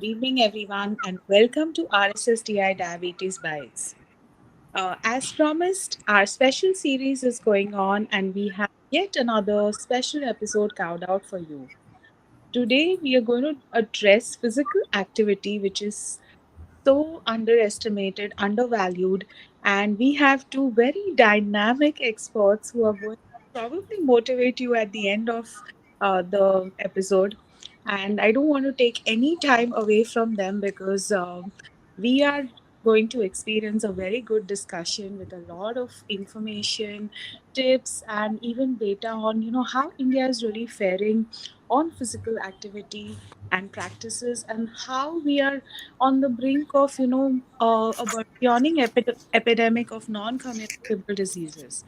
good evening, everyone, and welcome to RSSDI Diabetes Bytes. As promised, our special series is going on, and we have yet another special episode carved out for you. Today, we are going to address physical activity, which is so underestimated, undervalued, and we have two very dynamic experts who are going to probably motivate you at the end of the episode. And I don't want to take any time away from them because we are going to experience a very good discussion with a lot of information, tips, and even data on how India is really faring on physical activity and practices, and how we are on the brink of a burgeoning epidemic of non-communicable diseases.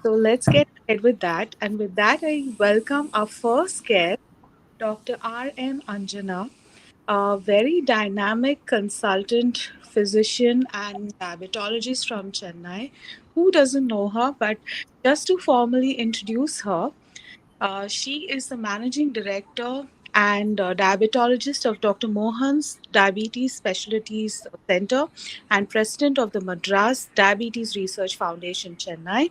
So let's get ahead with that. And with that, I welcome our first guest, Dr. R. M. Anjana, a very dynamic consultant, physician, and diabetologist from Chennai. Who doesn't know her? But just to formally introduce her, she is the managing director and diabetologist of Dr. Mohan's Diabetes Specialties Center and president of the Madras Diabetes Research Foundation, Chennai.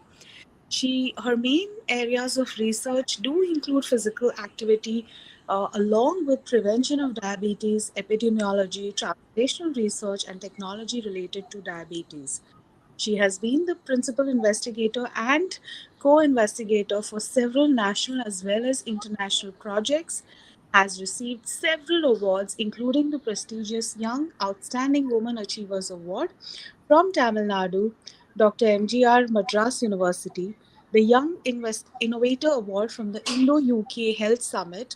Her main areas of research do include physical activity, along with prevention of diabetes, epidemiology, translational research, and technology related to diabetes. She has been the principal investigator and co investigator for several national as well as international projects, has received several awards, including the prestigious Young Outstanding Woman Achievers Award from Tamil Nadu, Dr. MGR Madras University, the Young Innovator Award from the Indo UK Health Summit,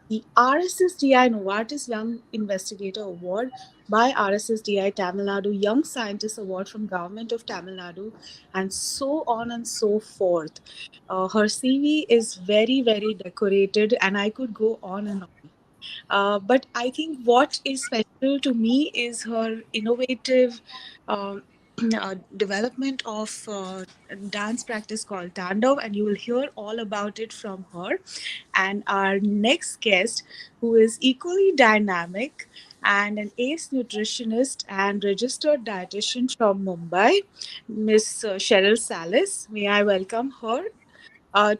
the RSSDI Novartis Young Investigator Award by RSSDI Tamil Nadu Young Scientist Award from Government of Tamil Nadu, and so on and so forth. Her CV is very, very decorated, and I could go on and on. But I think what is special to me is her innovative um, development of dance practice called Tandav, and you will hear all about it from her. And our next guest, who is equally dynamic and an ace nutritionist and registered dietitian from Mumbai, Miss Sheryl Salis. May I welcome her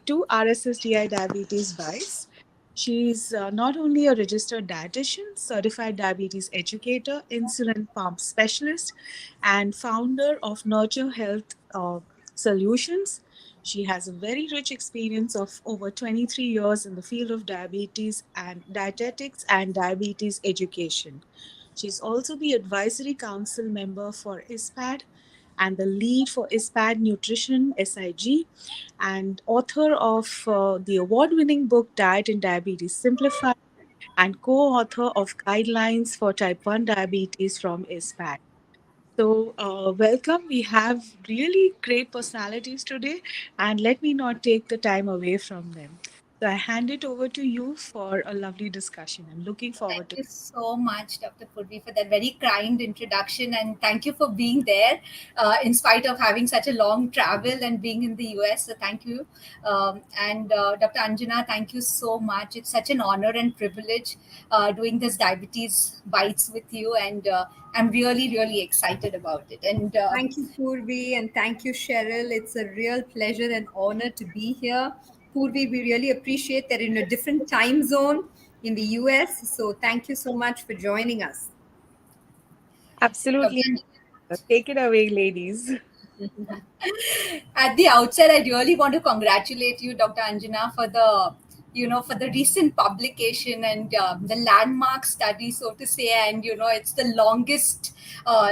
to RSSDI Diabetes Bytes. She's not only a registered dietitian, certified diabetes educator, insulin pump specialist, and founder of Nurture Health Solutions. She has a very rich experience of over 23 years in the field of diabetes and dietetics and diabetes education. She's also the advisory council member for ISPAD and the lead for ISPAD Nutrition SIG, and author of the award winning book Diet and Diabetes Simplified, and co author of Guidelines for Type 1 Diabetes from ISPAD. So, welcome. We have really great personalities today, and let me not take the time away from them. So, I hand it over to you for a lovely discussion. I'm looking Thank forward to you so much, Dr. Purvi, for that very kind introduction. And thank you for being there in spite of having such a long travel and being in the US. So, thank you. And Dr. Anjana, thank you so much. It's such an honor and privilege doing this diabetes bites with you. And I'm really, really excited about it. And Thank you, Purvi, and thank you, Cheryl. It's a real pleasure and honor to be here. Purvi, we really appreciate that in a different time zone in the US. So thank you so much for joining us. absolutely. Take it away, ladies. at the outset, I really want to congratulate you, Dr. Anjana, for the recent publication and the landmark study, so to say. And it's the longest,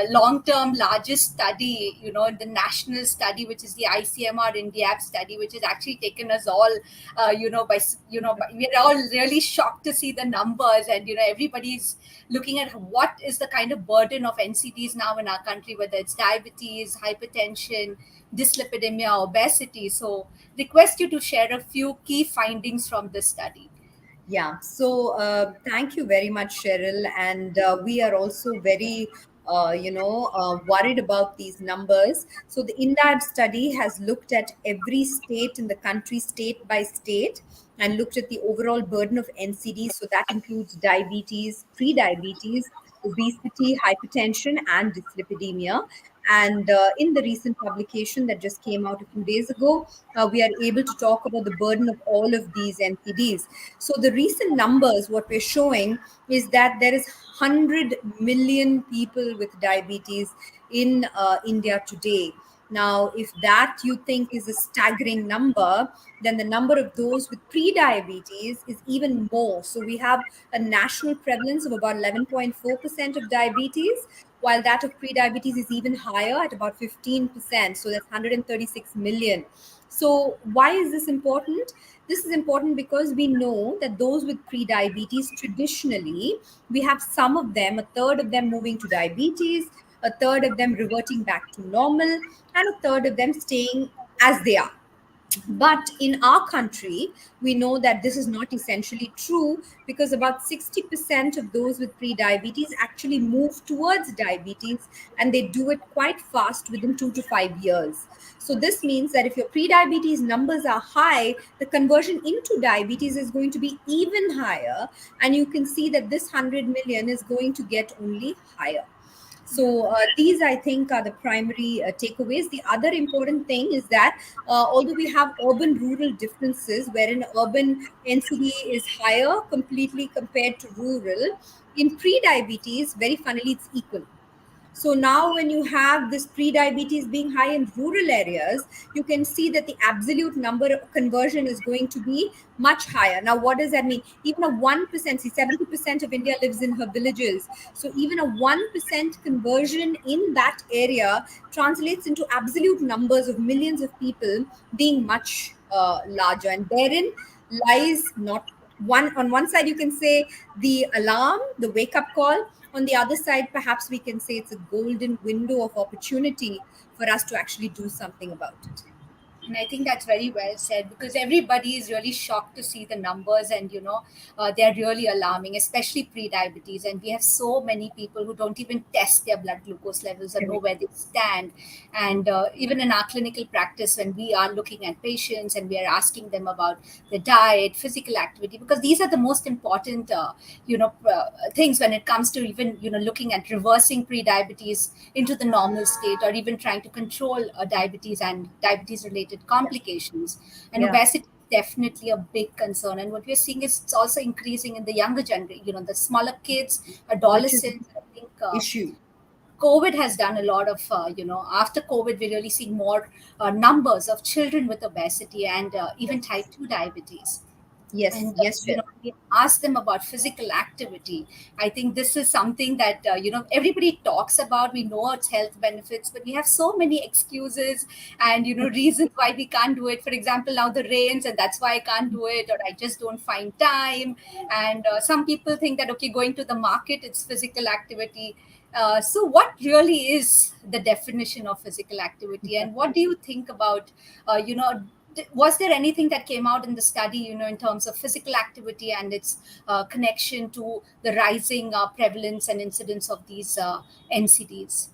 long-term, largest study. The national study, which is the ICMR India study, which has actually taken us all, we're all really shocked to see the numbers, and everybody's looking at what is the kind of burden of NCDs now in our country, whether it's diabetes, hypertension, dyslipidemia, obesity. So, request you to share a few key findings from this study. Yeah, so thank you very much, Cheryl. And we are also very, worried about these numbers. So the INDAB study has looked at every state in the country, state by state, and looked at the overall burden of NCDs. So that includes diabetes, pre-diabetes, obesity, hypertension, and dyslipidemia. And in the recent publication that just came out a few days ago, we are able to talk about the burden of all of these NCDs. So the recent numbers, what we're showing is that there is 100 million people with diabetes in India today. Now, if that you think is a staggering number, then the number of those with pre-diabetes is even more. So we have a national prevalence of about 11.4% of diabetes, while that of pre-diabetes is even higher at about 15%. So that's 136 million. So why is this important? This is important because we know that those with pre-diabetes, traditionally, we have some of them, a third of them moving to diabetes, a third of them reverting back to normal, and a third of them staying as they are. But in our country, we know that this is not essentially true, because about 60% of those with pre-diabetes actually move towards diabetes, and they do it quite fast within 2 to 5 years. So this means that if your pre-diabetes numbers are high, the conversion into diabetes is going to be even higher. And you can see that this 100 million is going to get only higher. So these, I think, are the primary takeaways. The other important thing is that although we have urban-rural differences, wherein urban NCD is higher completely compared to rural, in pre-diabetes, very funnily, it's equal. So now, when you have this pre-diabetes being high in rural areas, you can see that the absolute number of conversion is going to be much higher. Now, what does that mean? Even a 1%, see, 70% of India lives in her villages. So even a 1% conversion in that area translates into absolute numbers of millions of people being much larger. And therein lies not one, on one side, you can say the alarm, the wake up call. On the other side, perhaps we can say it's a golden window of opportunity for us to actually do something about it. And I think that's very well said, because everybody is really shocked to see the numbers, and they're really alarming, especially pre-diabetes. And we have so many people who don't even test their blood glucose levels or know Correct. where they stand. And even in our clinical practice, when we are looking at patients and we are asking them about the diet, physical activity, because these are the most important things when it comes to even looking at reversing pre-diabetes into the normal state, or even trying to control diabetes and diabetes related complications. And Yeah, obesity is definitely a big concern, and what we're seeing is it's also increasing in the younger generation, the smaller kids, which is adolescents. I think issue. COVID has done a lot of, after COVID, we're really seeing more numbers of children with obesity and even type 2 diabetes. Yes, And yes, Shreya. we ask them about physical activity. I think this is something that everybody talks about. We know its health benefits, but we have so many excuses and reasons why we can't do it. For example, now the rains, and that's why I can't do it, or I just don't find time. And some people think that, okay, going to the market, it's physical activity. So what really is the definition of physical activity, and what do you think about was there anything that came out in the study, in terms of physical activity and its connection to the rising prevalence and incidence of these NCDs?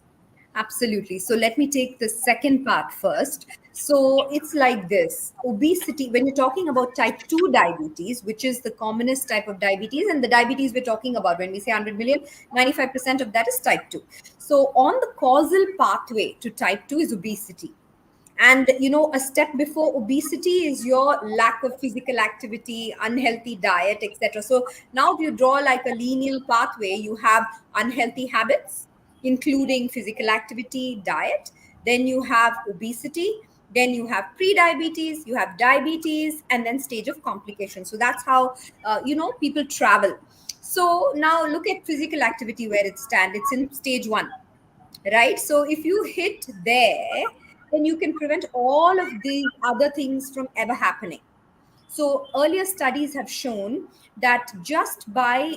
Absolutely. So let me take the second part first. So it's like this: obesity, when you're talking about type 2 diabetes, which is the commonest type of diabetes, and the diabetes we're talking about, when we say 100 million, 95% of that is type 2. So, on the causal pathway to type 2 is obesity. And a step before obesity is your lack of physical activity, unhealthy diet, etc. So now if you draw like a linear pathway, you have unhealthy habits, including physical activity, diet, then you have obesity, then you have pre-diabetes, you have diabetes, and then stage of complication. So that's how people travel. So now look at physical activity, where it stands. It's in stage 1, right? So if you hit there, then you can prevent all of these other things from ever happening. So earlier studies have shown that just by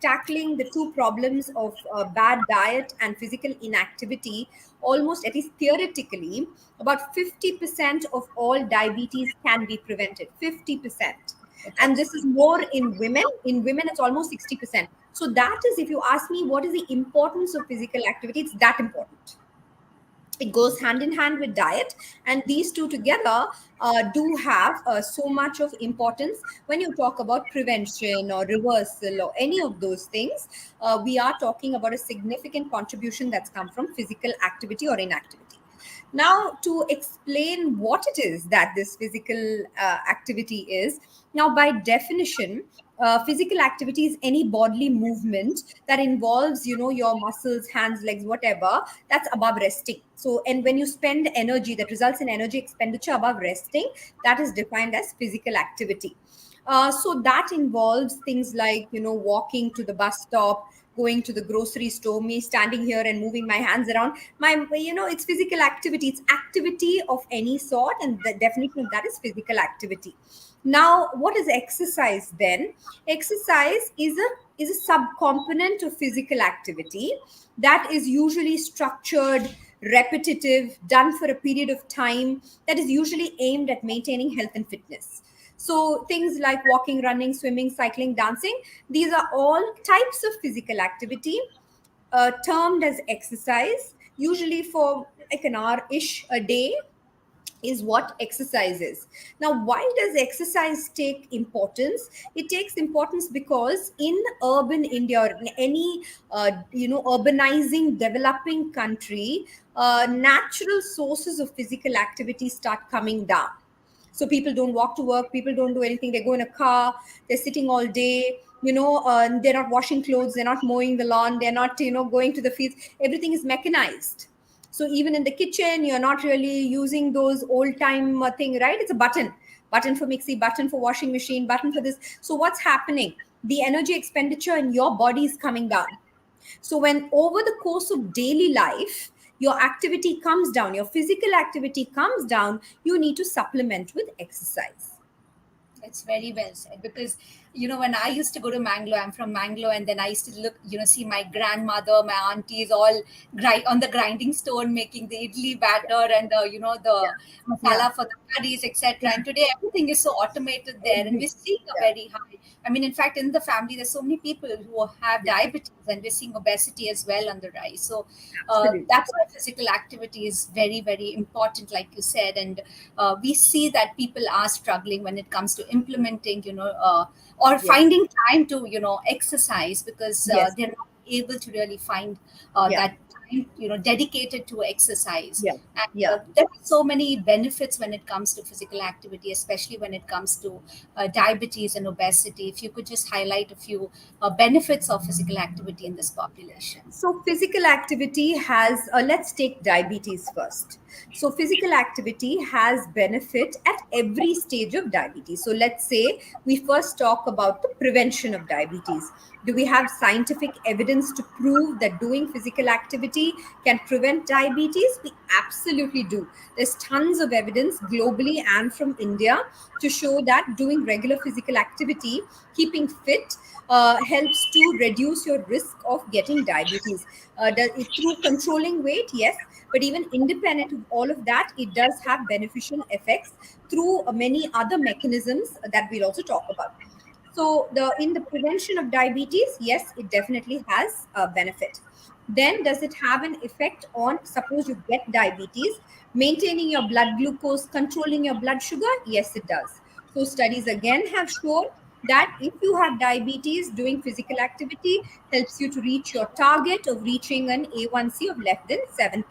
tackling the two problems of bad diet and physical inactivity, almost, at least theoretically, about 50% of all diabetes can be prevented. 50%. And this is more in women. In women, it's almost 60%. So that is, if you ask me, what is the importance of physical activity? It's that important. It goes hand in hand with diet, and these two together do have so much of importance when you talk about prevention or reversal or any of those things. We are talking about a significant contribution that's come from physical activity or inactivity. Now, to explain what it is that this physical activity is, now by definition, physical activity is any bodily movement that involves, your muscles, hands, legs, whatever, that's above resting. So, and when you spend energy that results in energy expenditure above resting, that is defined as physical activity. So that involves things like, walking to the bus stop, going to the grocery store, me standing here and moving my hands around. It's physical activity. It's activity of any sort, and the definition of that is physical activity. Now, what is exercise then? Exercise is a subcomponent of physical activity that is usually structured, repetitive, done for a period of time, that is usually aimed at maintaining health and fitness. So things like walking, running, swimming, cycling, dancing, these are all types of physical activity termed as exercise, usually for like an hour ish a day is what exercise is. Now, why does exercise take importance? It takes importance because in urban India or in any urbanizing developing country, natural sources of physical activity start coming down. So people don't walk to work, people don't do anything, they go in a car, they're sitting all day, they're not washing clothes, they're not mowing the lawn, they're not going to the fields. Everything is mechanized. So even in the kitchen, you're not really using those old time thing, right? It's a button for mixie, button for washing machine, button for this. So what's happening? The energy expenditure in your body is coming down. So when over the course of daily life, your activity comes down, your physical activity comes down, you need to supplement with exercise. It's very well said, because when I used to go to Mangalore, I'm from Mangalore, and then I used to look, see my grandmother, my aunties all on the grinding stone making the idli batter and the the Yeah, masala for the curries, etc. yeah, And today everything is so automated there, and we're seeing a yeah, very high. I mean, in fact, in the family, there's so many people who have yeah, diabetes, and we're seeing obesity as well on the rise. So absolutely. that's why physical activity is very, very important, like you said. And we see that people are struggling when it comes to implementing, or Yes, finding time to, exercise, because yes, they're not able to really find yeah, that time, dedicated to exercise. yeah, And yeah. there are so many benefits when it comes to physical activity, especially when it comes to diabetes and obesity. If you could just highlight a few benefits of physical activity in this population. So, physical activity has, let's take diabetes first. So, physical activity has benefit at every stage of diabetes. So, let's say we first talk about the prevention of diabetes. Do we have scientific evidence to prove that doing physical activity can prevent diabetes? We absolutely do. There's tons of evidence globally and from India to show that doing regular physical activity, keeping fit, helps to reduce your risk of getting diabetes. Through controlling weight, yes, but even independent of all of that, it does have beneficial effects through many other mechanisms that we'll also talk about. So, in the prevention of diabetes, yes, it definitely has a benefit. Then, does it have an effect on, suppose you get diabetes, maintaining your blood glucose, controlling your blood sugar? Yes, it does. So, studies again have shown that if you have diabetes, doing physical activity helps you to reach your target of reaching an A1C of less than 7%.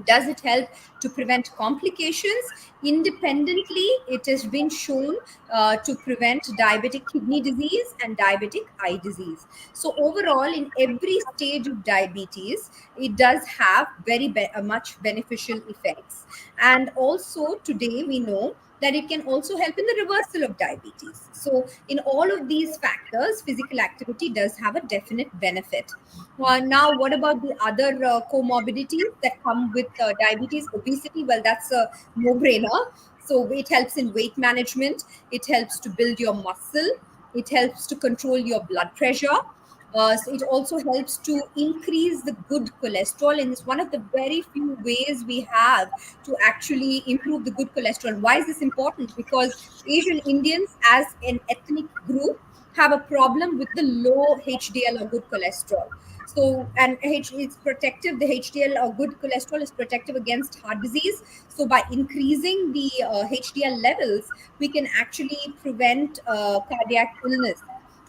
Does it help to prevent complications? Independently, it has been shown to prevent diabetic kidney disease and diabetic eye disease. So, overall, in every stage of diabetes, it does have very much beneficial effects. And also, today we know that it can also help in the reversal of diabetes. So, in all of these factors, physical activity does have a definite benefit. Now, what about the other comorbidities that come with diabetes, obesity? Well, that's a no brainer. So, it helps in weight management, it helps to build your muscle, it helps to control your blood pressure. So it also helps to increase the good cholesterol, and it's one of the very few ways we have to actually improve the good cholesterol. Why is this important? Because Asian Indians, as an ethnic group, have a problem with the low HDL or good cholesterol. So, and it's protective. The HDL or good cholesterol is protective against heart disease. So, by increasing the HDL levels, we can actually prevent cardiac illness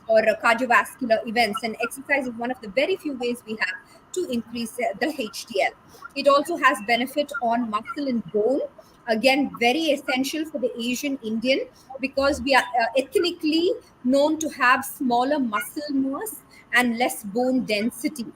or cardiovascular events. And exercise is one of the very few ways we have to increase the HDL. It also has benefit on muscle and bone. Again, very essential for the Asian Indian, because we are ethnically known to have smaller muscle mass and less bone density.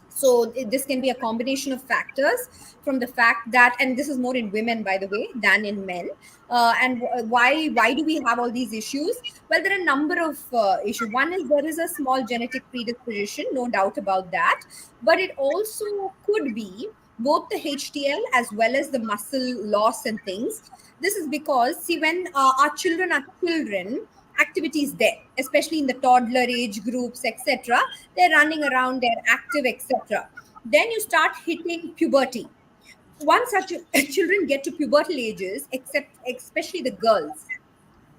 So this can be a combination of factors, from the fact that, and this is more in women, by the way, than in men. Why do we have all these issues? Well, there are a number of issues. One is there is a small genetic predisposition, no doubt about that, but it also could be both the HDL as well as the muscle loss and things. This is because, see, when our children are children, activities there, especially in the toddler age groups, etc. They're running around, they're active, etc. Then you start hitting puberty. Once such children get to pubertal ages, except especially the girls,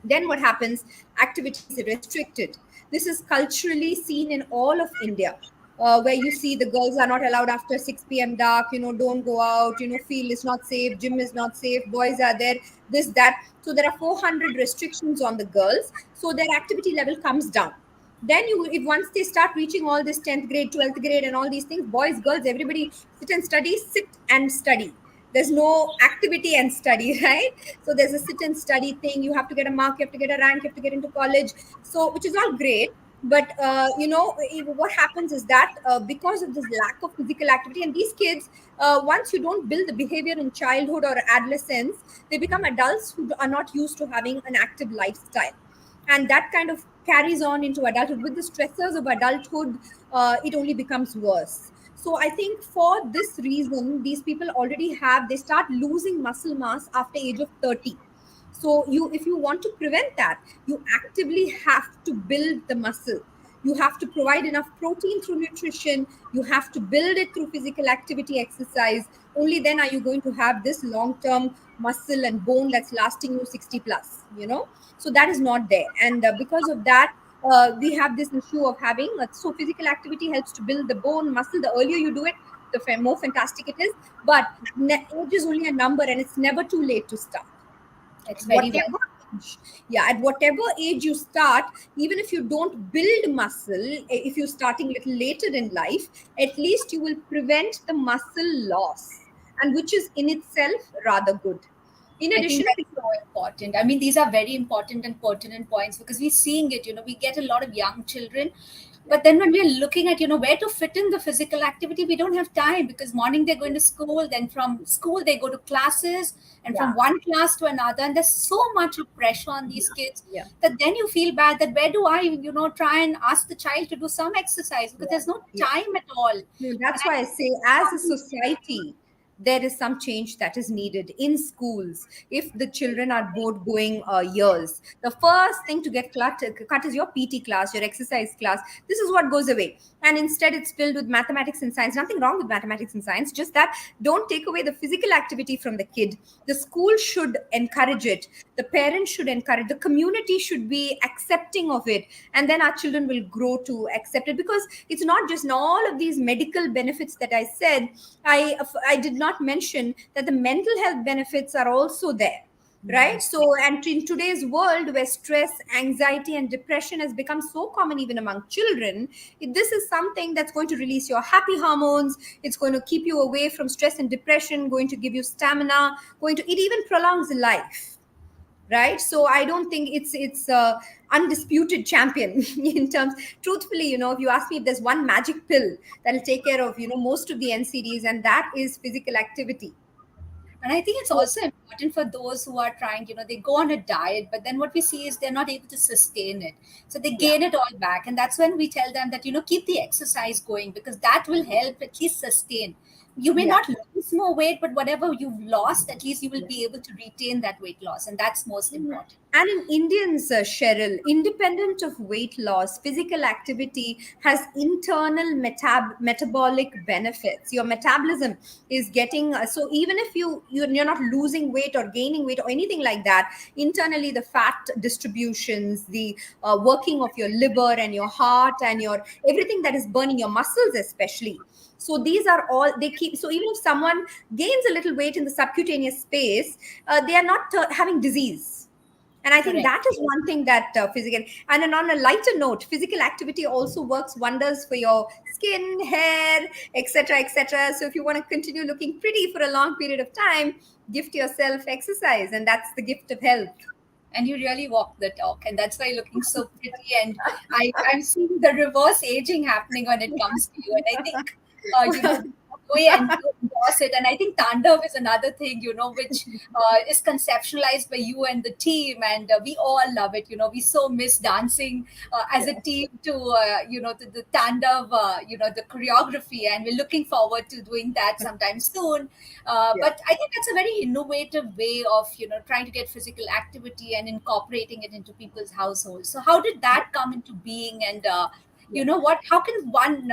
then what happens? Activity is restricted. This is culturally seen in all of India, where you see the girls are not allowed after 6 p.m. dark, don't go out, field is not safe, gym is not safe, boys are there, this, that. So there are 400 restrictions on the girls. So their activity level comes down. Then if once they start reaching all this 10th grade, 12th grade, and all these things, boys, girls, everybody sit and study. There's no activity and study, right? So there's a sit and study thing. You have to get a mark, you have to get a rank, you have to get into college. So, which is all great. But, what happens is that because of this lack of physical activity, and these kids, once you don't build the behavior in childhood or adolescence, they become adults who are not used to having an active lifestyle. And that kind of carries on into adulthood. With the stressors of adulthood, it only becomes worse. So I think for this reason, these people already they start losing muscle mass after age of 30. So if you want to prevent that, you actively have to build the muscle. You have to provide enough protein through nutrition. You have to build it through physical activity, exercise. Only then are you going to have this long-term muscle and bone that's lasting you 60 plus. So that is not there. And because of that, we have this issue of having so physical activity helps to build the bone muscle. The earlier you do it, the more fantastic it is. But age is only a number, and it's never too late to start. It's very well. Whatever age, yeah, at whatever age you start, even if you don't build muscle, if you're starting a little later in life, at least you will prevent the muscle loss, and which is in itself rather good. In I think addition, that's so important. I mean, these are very important and pertinent points because we're seeing it. We get a lot of young children, but then when we're looking at, where to fit in the physical activity, we don't have time because morning they're going to school, then from school they go to classes, and yeah, from one class to another. And there's so much of pressure on these kids yeah, that then you feel bad that where do I, try and ask the child to do some exercise because yeah, there's no yeah. time at all. No, And that's why I say, as a society, there is some change that is needed in schools. If the children are both going years, the first thing to get cut is your PT class, your exercise class. This is what goes away. And instead, it's filled with mathematics and science. Nothing wrong with mathematics and science, just that don't take away the physical activity from the kid. The school should encourage it. The parents should encourage. The community should be accepting of it. And then our children will grow to accept it, because it's not just all of these medical benefits that I said. I did not mention that the mental health benefits are also there, right? So, and in today's world where stress, anxiety, and depression has become so common even among children, this is something that's going to release your happy hormones. It's going to keep you away from stress and depression, going to give you stamina, it even prolongs life, right? So I don't think it's undisputed champion in terms. Truthfully, if you ask me if there's one magic pill that'll take care of most of the NCDs, and that is physical activity. And I think it's So, also important for those who are trying, they go on a diet, but then what we see is they're not able to sustain it. So they yeah, gain it all back. And that's when we tell them that, keep the exercise going because that will help at least sustain. You may yeah, not lose more weight, but whatever you've lost, at least you will yeah. be able to retain that weight loss. And that's most Mhm. important. And in Indians, Cheryl, independent of weight loss, physical activity has internal metabolic benefits. Your metabolism is getting so even if you're not losing weight or gaining weight or anything like that, internally the fat distributions, the working of your liver and your heart and your everything that is burning your muscles, especially. So these are all they keep. So even if someone gains a little weight in the subcutaneous space, they are not having disease. And I think Correct. that is one thing that physical. And then on a lighter note, physical activity also works wonders for your skin, hair, etc., etc. So if you want to continue looking pretty for a long period of time, gift yourself exercise, and that's the gift of health. And you really walk the talk, and that's why you're looking so pretty. And I'm seeing the reverse aging happening when it comes to you. And I think the way and you endorse it. And I think Tandav is another thing, which is conceptualized by you and the team, and we all love it. We so miss dancing as a team to to the Tandav, the choreography, and we're looking forward to doing that sometime soon. Yeah. But I think that's a very innovative way of trying to get physical activity and incorporating it into people's households. So how did that come into being? And what? How can one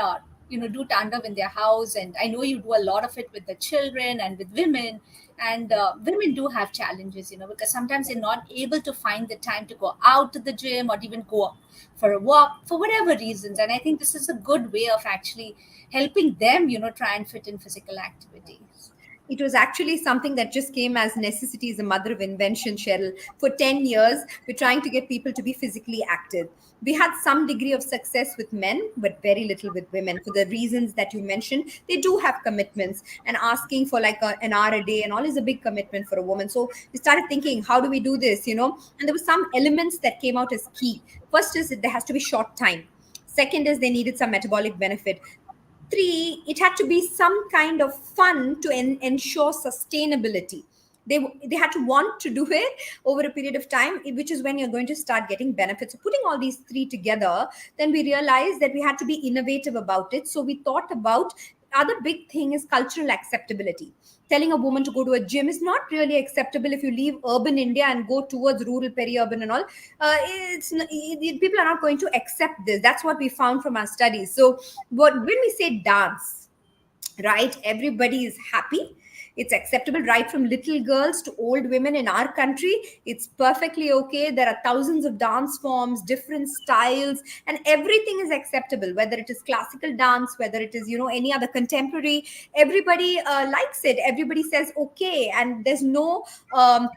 do tandav in their house? And I know you do a lot of it with the children and with women. And women do have challenges, because sometimes they're not able to find the time to go out to the gym or even go for a walk for whatever reasons. And I think this is a good way of actually helping them, try and fit in physical activities. It was actually something that just came as necessity is the mother of invention, Cheryl. For 10 years, we're trying to get people to be physically active. We had some degree of success with men, but very little with women for the reasons that you mentioned. They do have commitments, and asking for like an hour a day and all is a big commitment for a woman. So we started thinking, how do we do this? And there were some elements that came out as key. First is that there has to be short time. Second is they needed some metabolic benefit. Three, it had to be some kind of fun to ensure sustainability. They had to want to do it over a period of time, which is when you're going to start getting benefits. So putting all these three together, then we realized that we had to be innovative about it. So we thought about other big thing is cultural acceptability. Telling a woman to go to a gym is not really acceptable if you leave urban India and go towards rural peri-urban and all. People are not going to accept this. That's what we found from our studies. So when we say dance, right, everybody is happy. It's acceptable right from little girls to old women in our country. It's perfectly okay. There are thousands of dance forms, different styles, and everything is acceptable, whether it is classical dance, whether it is any other contemporary. Everybody likes it. Everybody says okay, and there's no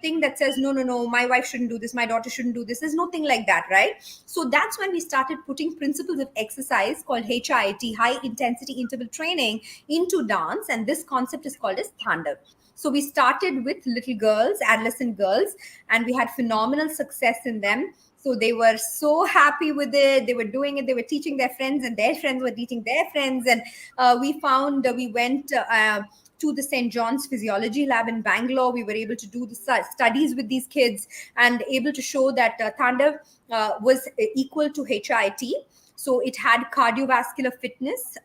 thing that says no, no, no, my wife shouldn't do this, my daughter shouldn't do this. There's nothing like that, right? So that's when we started putting principles of exercise called HIIT, high intensity interval training, into dance, and this concept is called as Thandav. So we started with little girls, adolescent girls, and we had phenomenal success in them. So they were so happy with it. They were doing it. They were teaching their friends, and their friends were teaching their friends. And we went to the St. John's Physiology Lab in Bangalore. We were able to do the studies with these kids and able to show that Thandav was equal to HIIT. So it had cardiovascular fitness,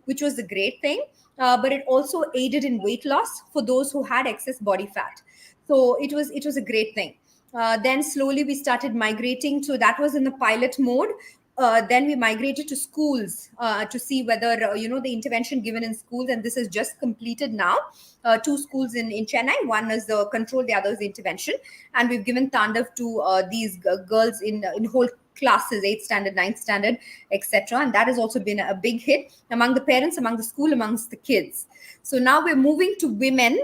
which was a great thing. But it also aided in weight loss for those who had excess body fat. So it was a great thing. Then slowly we started migrating. So that was in the pilot mode. Then we migrated to schools to see whether the intervention given in schools, and this is just completed now. Two schools in Chennai. One is the control, the other is the intervention, and we've given Tandav to these girls in whole classes, 8th standard, 9th standard, etc. And that has also been a big hit among the parents, among the school, amongst the kids. So now we're moving to women,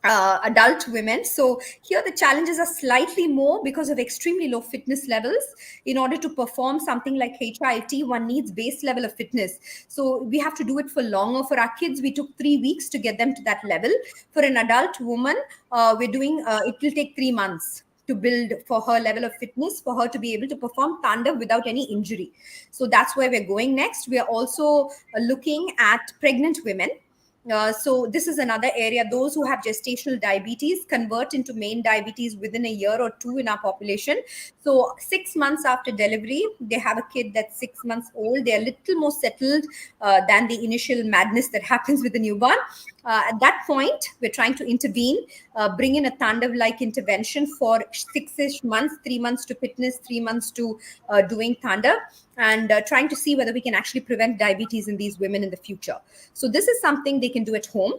adult women. So here the challenges are slightly more because of extremely low fitness levels. In order to perform something like HIIT, one needs base level of fitness. So we have to do it for longer. For our kids, we took 3 weeks to get them to that level. For an adult woman, it will take 3 months to build for her level of fitness, for her to be able to perform Tandav without any injury. So that's where we're going next. We are also looking at pregnant women. So this is another area. Those who have gestational diabetes convert into main diabetes within a year or two in our population. So 6 months after delivery, they have a kid that's 6 months old. They're a little more settled than the initial madness that happens with the newborn. At that point, we're trying to intervene, bring in a Tandav like intervention for 6-ish months, 3 months to fitness, 3 months to doing Tandav, and trying to see whether we can actually prevent diabetes in these women in the future. So, this is something they can do at home.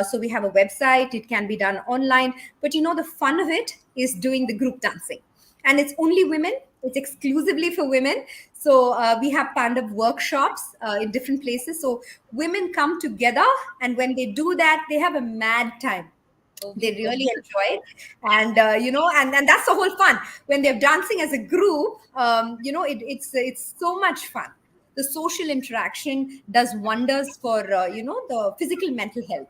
So we have a website, it can be done online, but the fun of it is doing the group dancing, and it's only women, it's exclusively for women. So we have kind of workshops in different places, so women come together, and when they do that, they have a mad time. Oh, They oh, really enjoy it. And and that's the whole fun when they're dancing as a group. It's so much fun. The social interaction does wonders for the physical mental health.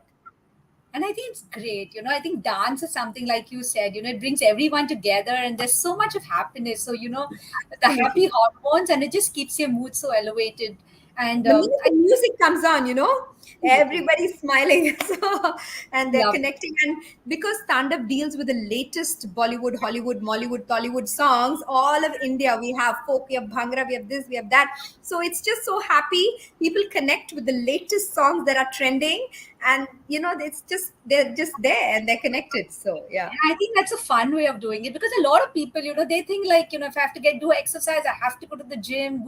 and I think it's great. I think dance is something, like you said, it brings everyone together, and there's so much of happiness. So, the happy Absolutely. hormones, and it just keeps your mood so elevated. And The minute I the music comes on, absolutely everybody's smiling. So, and they're love. connecting. And because stand-up deals with the latest Bollywood, Hollywood, Mollywood, Tollywood songs, all of India, we have folk, we have bhangra, we have this, we have that. So it's just so happy. People connect with the latest songs that are trending. And, they're just there and they're connected. So, yeah. And I think that's a fun way of doing it, because a lot of people, they think like, if I have to do exercise, I have to go to the gym,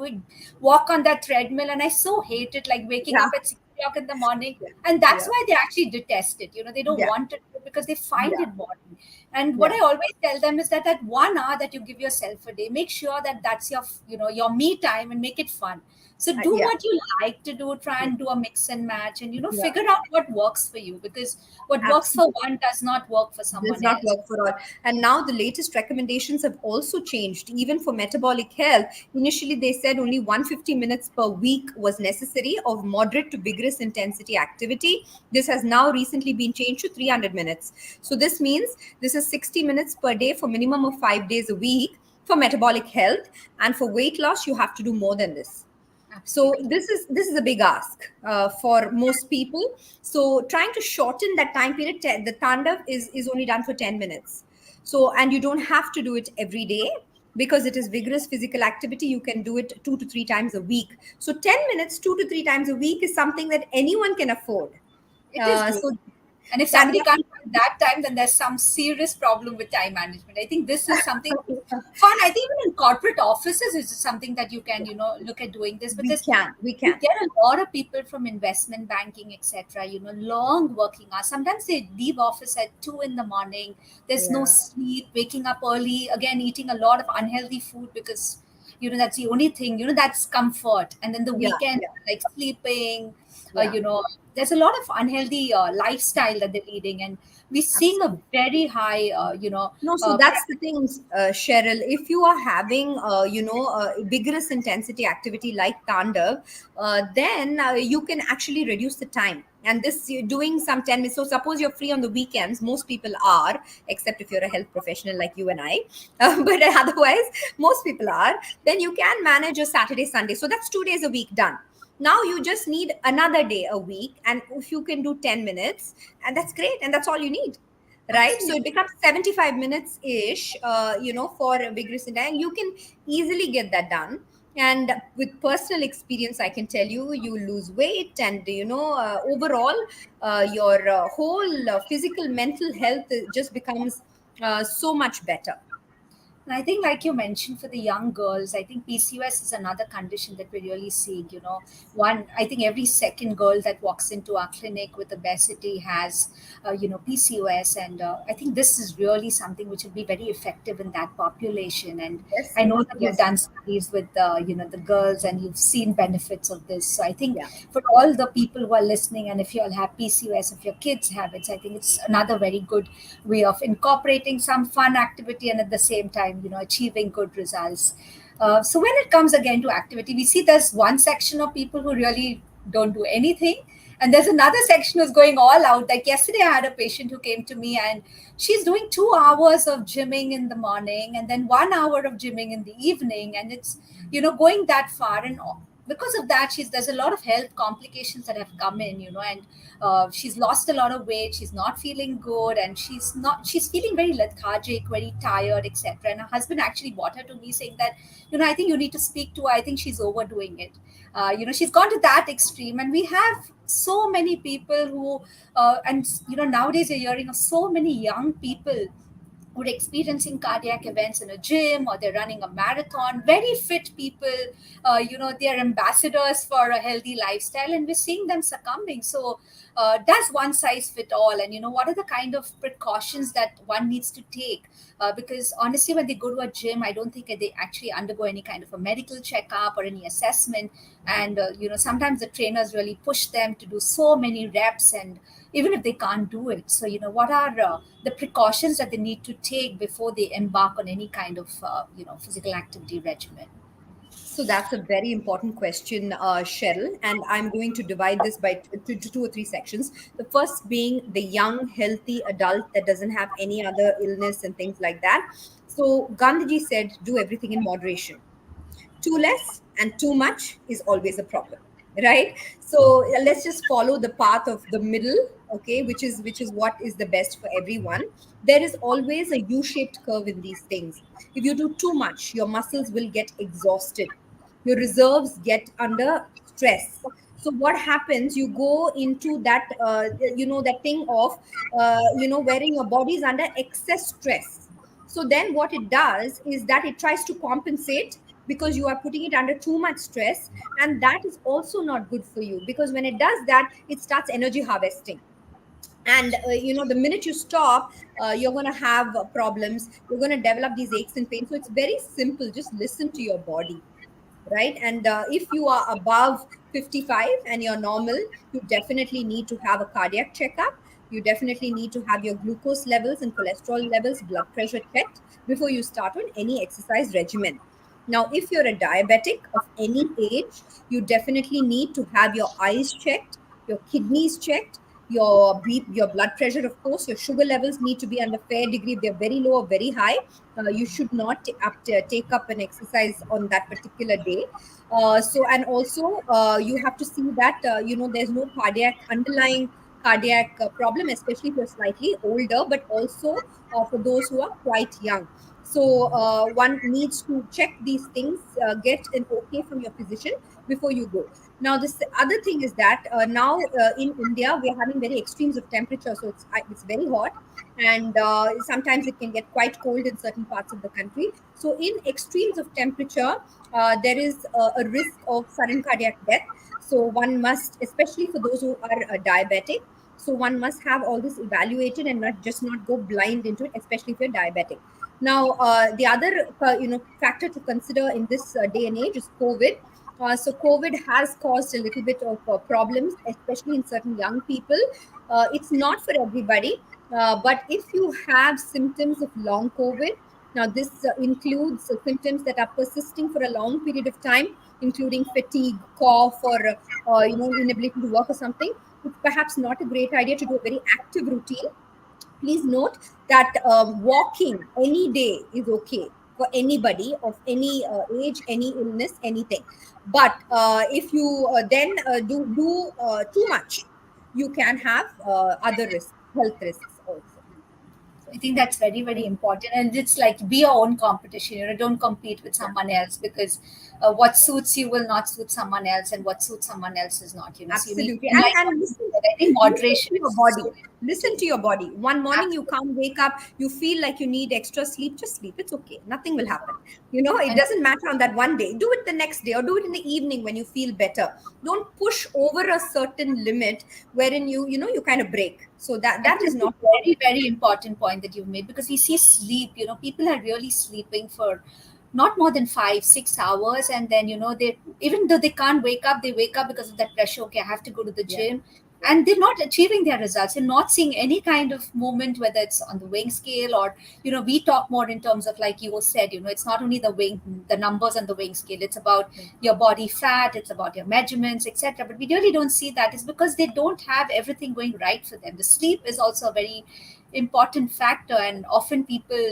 walk on that treadmill. And I so hate it, like waking Yeah. up at 6 o'clock in the morning. Yeah. And that's Yeah. why they actually detest it. They don't Yeah. want to do it because they find Yeah. it boring. And what Yeah. I always tell them is that 1 hour that you give yourself a day, make sure that that's your, your me time, and make it fun. So do Yeah. what you like to do, try and do a mix and match, and Yeah. figure out what works for you, because what works for Absolutely. one does not work for Does someone not else. work for all. And now the latest recommendations have also changed, even for metabolic health. Initially, they said only 150 minutes per week was necessary of moderate to vigorous intensity activity. This has now recently been changed to 300 minutes. So this means this is 60 minutes per day for minimum of 5 days a week for metabolic health. And for weight loss, you have to do more than this. So Absolutely. this is a big ask for most people. So trying to shorten that time period, the Tandav is only done for 10 minutes. So, and you don't have to do it every day, because it is vigorous physical activity. You can do it 2 to 3 times a week. So 10 minutes 2 to 3 times a week is something that anyone can afford. It is doable. So And if that somebody can't find that time, then there's some serious problem with time management. I think this is something fun. I think even in corporate offices is something that you can, look at doing this, we because can we you can get a lot of people from investment banking, etc. Long working hours. Sometimes they leave office at 2 in the morning. There's no Yeah. sleep, waking up early, again eating a lot of unhealthy food, because that's the only thing, that's comfort. And then the Yeah. weekend, Yeah. like sleeping, Yeah. there's a lot of unhealthy lifestyle that they're leading, and we're seeing a Absolutely. very high No, so that's the thing, Cheryl. If you are having, a vigorous intensity activity like Tandav, then you can actually reduce the time. And this, you're doing some 10 minutes. So suppose you're free on the weekends, most people are, except if you're a health professional like you and I. But otherwise, most people are. Then you can manage a Saturday, Sunday. So that's 2 days a week done. Now you just need another day a week. And if you can do 10 minutes, and that's great. And that's all you need, right? So absolutely. it becomes 75 minutes ish, for a vigorous intent, and you can easily get that done. And with personal experience, I can tell you, you lose weight, and overall, your whole physical mental health just becomes so much better. And I think, like you mentioned, for the young girls, I think PCOS is another condition that we're really seeing. I think every second girl that walks into our clinic with obesity has, PCOS. And I think this is really something which will be very effective in that population. And Yes. I know that you've Yes. done studies with, the girls, and you've seen benefits of this. So I think Yeah. for all the people who are listening, and if you all have PCOS, if your kids have it, I think it's another very good way of incorporating some fun activity, and at the same time, achieving good results. So when it comes again to activity, we see there's one section of people who really don't do anything, and there's another section who's going all out. Like yesterday, I had a patient who came to me, and she's doing 2 hours of gymming in the morning, and then 1 hour of gymming in the evening, and it's going that far. And because of that, there's a lot of health complications that have come in, and she's lost a lot of weight. She's not feeling good, and she's feeling very lethargic, very tired, etc. And her husband actually brought her to me saying that, I think you need to speak to her. I think she's overdoing it. She's gone to that extreme, and we have so many people who, and nowadays you're hearing of so many young people who are experiencing cardiac events in a gym, or they're running a marathon, very fit people. They are ambassadors for a healthy lifestyle, and we're seeing them succumbing. So does one size fit all? And what are the kind of precautions that one needs to take? Because honestly, when they go to a gym, I don't think that they actually undergo any kind of a medical checkup or any assessment. And sometimes the trainers really push them to do so many reps, and even if they can't do it. So what are the precautions that they need to take before they embark on any kind of physical activity regimen? So that's a very important question, Cheryl, and I'm going to divide this by to two or three sections. The first being the young, healthy adult that doesn't have any other illness and things like that. So Gandhiji said, do everything in moderation. Too less and too much is always a problem, right? So let's just follow the path of the middle, okay, which is what is the best for everyone. There is always a U-shaped curve in these things. If you do too much, your muscles will get exhausted, your reserves get under stress. So what happens, you go into that that thing of wherein your body is under excess stress. So then what it does is that it tries to compensate, because you are putting it under too much stress, and that is also not good for you, because when it does that, it starts energy harvesting. And the minute you stop, you're going to have problems, you're going to develop these aches and pains. So it's very simple, just listen to your body, right? And if you are above 55 and you're normal, you definitely need to have a cardiac checkup. You definitely need to have your glucose levels and cholesterol levels, blood pressure checked before you start on any exercise regimen. Now, if you're a diabetic of any age, you definitely need to have your eyes checked, your kidneys checked, your blood pressure, of course, your sugar levels need to be under fair degree. If they're very low or very high, you should not take up an exercise on that particular day. And also you have to see that there's no cardiac underlying cardiac problem, especially if you're slightly older, but also for those who are quite young. So one needs to check these things, get an okay from your physician before you go. Now, this other thing is that now in India we are having very extremes of temperature, so it's very hot, and sometimes it can get quite cold in certain parts of the country. So in extremes of temperature, there is a risk of sudden cardiac death. So one must, especially for those who are diabetic, so one must have all this evaluated and not go blind into it, especially if you're diabetic. Now, the other factor to consider in this day and age is COVID. So COVID has caused a little bit of problems, especially in certain young people. It's not for everybody, but if you have symptoms of long COVID, now this includes symptoms that are persisting for a long period of time, including fatigue, cough, or inability to work or something. It's perhaps not a great idea to do a very active routine. Please note that walking any day is okay for anybody of any age, any illness, anything. But if you then do too much, you can have other risks, health risks also. So, I think that's very, very important. And it's like be your own competition. Don't compete with yeah. someone else, because what suits you will not suit someone else, and what suits someone else is not. So you need to Absolutely. find what And suits you. I think listen moderation to your is body. so Listen important. to your body. One morning you Absolutely. can't wake up, you feel like you need extra sleep, just sleep. It's okay. Nothing will happen. It And doesn't matter on that one day. Do it the next day or do it in the evening when you feel better. Don't push over a certain limit wherein you kind of break. So that I that think is it's a not very, very important point that you've made, because we see sleep, people are really sleeping for not more than 5, 6 hours. And then, they, even though they can't wake up, they wake up because of that pressure. Okay, I have to go to the yeah. gym. And they're not achieving their results. They're not seeing any kind of movement, whether it's on the weighing scale or, we talk more in terms of, like you said, it's not only the numbers on the weighing scale, it's about Yeah. your body fat, it's about your measurements, etc. But we really don't see that. It's because they don't have everything going right for them. The sleep is also a very important factor, and often people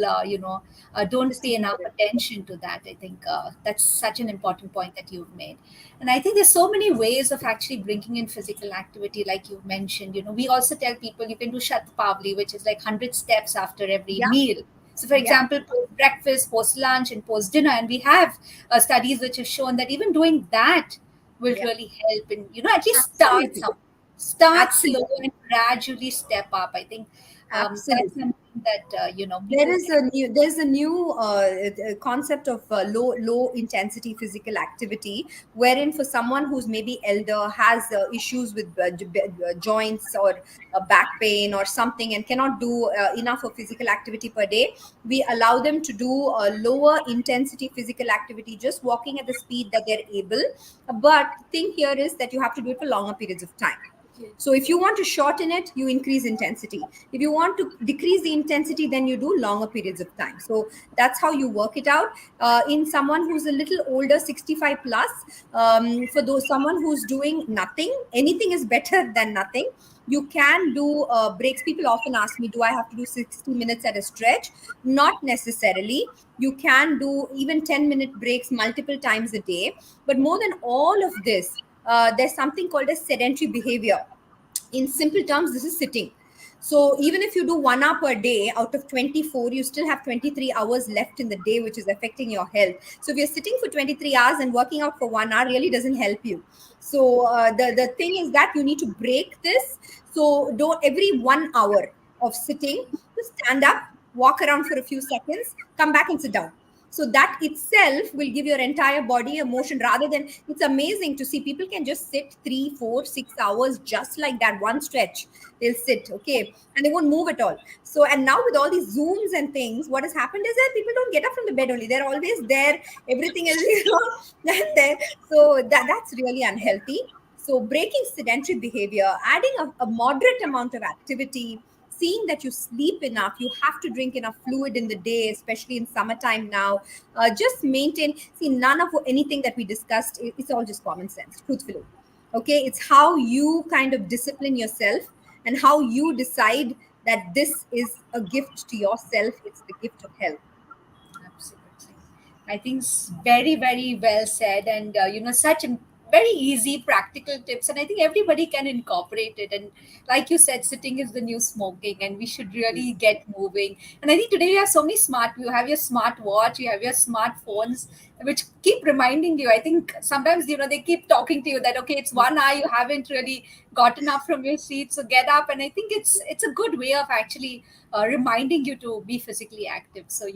don't pay Underestimate enough it. attention to that. I think that's such an important point that you've made. And I think there's so many ways of actually bringing in physical activity, like you mentioned. We also tell people you can do Shatpavli, which is like 100 steps after every Yeah, meal. So, for yeah, example, post breakfast, post lunch, and post dinner, and we have studies which have shown that even doing that will yeah. really help, and at least Absolutely, start slow absolutely, and gradually step up. I think that's absolutely. something that people can. There's a new concept of low intensity physical activity, wherein for someone who's maybe elder, has issues with joints or back pain or something, and cannot do enough of physical activity per day, we allow them to do lower intensity physical activity, just walking at the speed that they're able. But the thing here is that you have to do it for longer periods of time. So if you want to shorten it, you increase intensity. If you want to decrease the intensity, then you do longer periods of time. So that's how you work it out. In someone who's a little older, 65 plus, for those someone who's doing nothing, anything is better than nothing. You can do breaks. People often ask me, do I have to do 60 minutes at a stretch? Not necessarily. You can do even 10-minute breaks multiple times a day. But more than all of this, there's something called a sedentary behavior. In simple terms, this is sitting. So even if you do 1 hour per day out of 24, you still have 23 hours left in the day, which is affecting your health. So if you're sitting for 23 hours and working out for 1 hour, really doesn't help you. So the thing is that you need to break this. So don't every 1 hour of sitting, just stand up, walk around for a few seconds, come back and sit down. So that itself will give your entire body a motion. Rather than, it's amazing to see people can just sit 3 4 6 hours just like that, one stretch. They'll sit, okay, and they won't move at all. So, and now with all these zooms and things, what has happened is that people don't get up from the bed only, they're always there, everything is and there. So that's really unhealthy. So breaking sedentary behavior, adding a moderate amount of activity, seeing that you sleep enough, you have to drink enough fluid in the day, especially in summertime now. Just maintain, see, none of anything that we discussed, it's all just common sense, truthfully. Okay, it's how you kind of discipline yourself and how you decide that this is a gift to yourself, it's the gift of health. Absolutely. I think very, very well said. And, such very easy, practical tips. And I think everybody can incorporate it. And like you said, sitting is the new smoking, and we should really get moving. And I think today you have so many you have your smart watch, you have your smartphones, which keep reminding you. I think sometimes, they keep talking to you that, okay, it's 1 hour, you haven't really gotten up from your seat. So get up. And I think it's a good way of actually reminding you to be physically active. So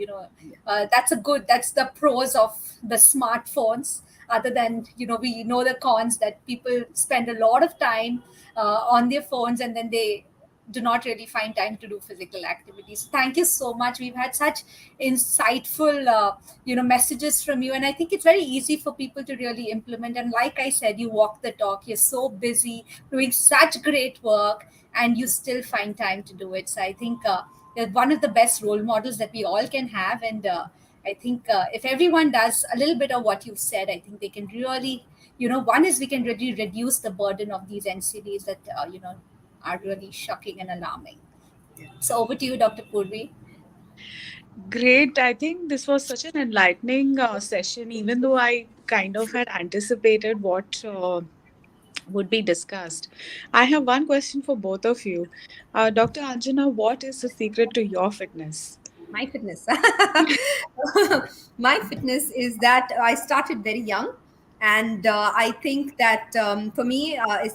that's the pros of the smartphones. Other than, we know the cons, that people spend a lot of time on their phones, and then they do not really find time to do physical activities. Thank you so much. We've had such insightful messages from you, and I think it's very easy for people to really implement. And like I said, you walk the talk. You're so busy doing such great work, and you still find time to do it. So I think you're one of the best role models that we all can have. And I think if everyone does a little bit of what you've said, I think they can really, one is we can really reduce the burden of these NCDs that are really shocking and alarming. So over to you, Dr. Purvi. Great. I think this was such an enlightening session, even though I kind of had anticipated what would be discussed. I have one question for both of you. Dr. Anjana, what is the secret to your fitness? My fitness. My fitness is that I started very young. And I think that for me, I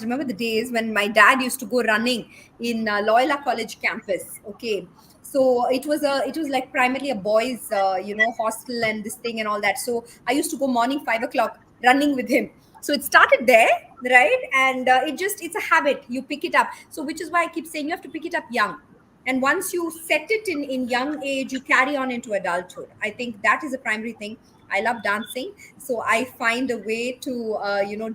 remember the days when my dad used to go running in Loyola College campus. Okay. So it was like primarily a boys, hostel and this thing and all that. So I used to go morning 5 o'clock running with him. So it started there, right? And it's a habit. You pick it up. So which is why I keep saying you have to pick it up young, and once you set it in young age, you carry on into adulthood. I think that is a primary thing. I love dancing, so I find a way to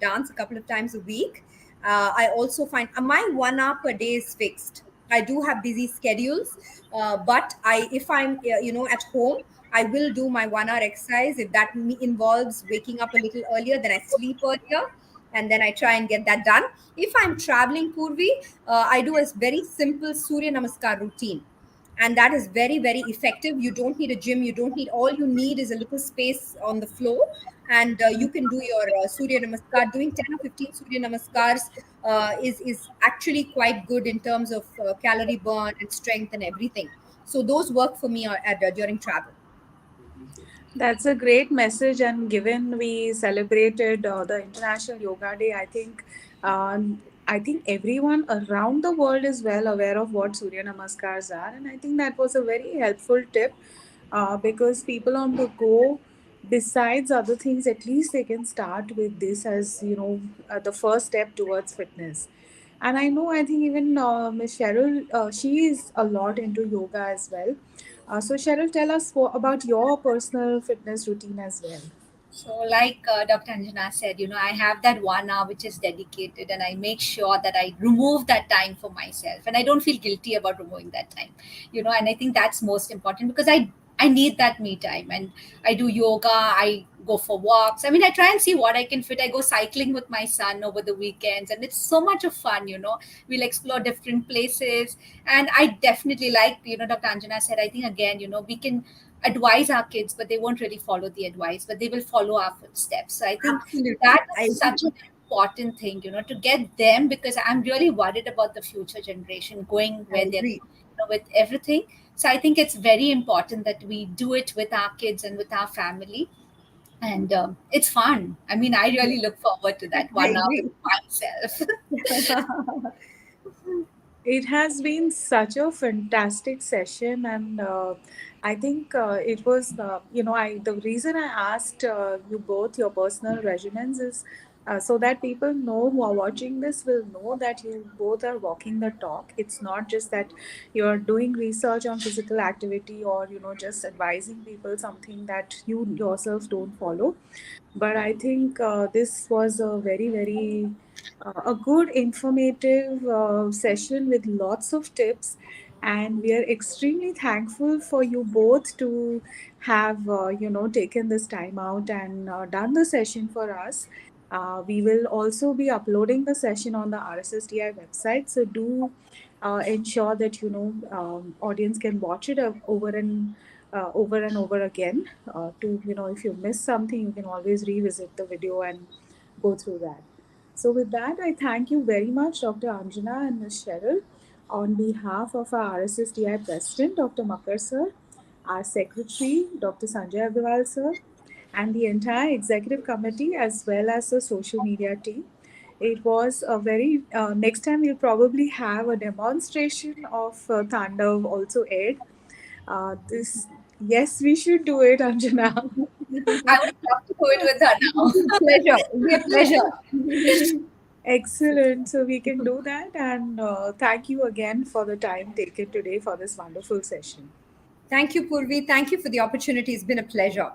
dance a couple of times a week. I also find my 1 hour per day is fixed. I do have busy schedules, but if I'm at home, I will do my 1 hour exercise. If that involves waking up a little earlier, then I sleep earlier. and then I try and get that done. If I'm traveling, Purvi, I do a very simple Surya Namaskar routine, and that is very, very effective. You don't need a gym, you don't need, all you need is a little space on the floor, and you can do your Surya Namaskar. Doing 10 or 15 Surya Namaskars is actually quite good in terms of calorie burn and strength and everything. So those work for me during travel. That's a great message, and given we celebrated the International Yoga Day, I think everyone around the world is well aware of what Surya Namaskars are, and I think that was a very helpful tip because people on the go, besides other things, at least they can start with this as the first step towards fitness. And I think even Miss Cheryl, she is a lot into yoga as well. So, Cheryl, tell us about your personal fitness routine as well. So, like Dr. Anjana said, I have that 1 hour which is dedicated, and I make sure that I remove that time for myself, and I don't feel guilty about removing that time. And I think that's most important because I need that me time, and I do yoga, I go for walks. I mean, I try and see what I can fit. I go cycling with my son over the weekends, and it's so much of fun. We'll explore different places, and I definitely like Dr. Anjana said. I think again, we can advise our kids, but they won't really follow the advice, but they will follow our footsteps. So I think Absolutely. that I is agree. such an important thing, to get them, because I'm really worried about the future generation going I where they're agree. going, with everything. So I think it's very important that we do it with our kids and with our family. And it's fun. I mean, I Yeah, really look forward to that I 1 hour with agree. myself. It has been such a fantastic session, and I think it was, the reason I asked you both your personal regimens is so that people know who are watching this will know that you both are walking the talk. It's not just that you're doing research on physical activity or, just advising people something that you yourself don't follow. But I think this was a very, very a good informative session with lots of tips, and we are extremely thankful for you both to have taken this time out and done the session for us. We will also be uploading the session on the RSSDI website, so do ensure that audience can watch it over and over again. To if you miss something, you can always revisit the video and go through that. So, with that, I thank you very much, Dr. Anjana and Ms. Cheryl, on behalf of our RSSDI President, Dr. Makar sir, our Secretary, Dr. Sanjay Agarwal sir, and the entire executive committee as well as the social media team. It was a very, next time we'll probably have a demonstration of Tandav also aired. Yes, we should do it, Anjana. I would love to do it with her It would be a now. pleasure. It would be a pleasure. Excellent. So we can do that. And thank you again for the time taken today for this wonderful session. Thank you, Purvi. Thank you for the opportunity. It's been a pleasure.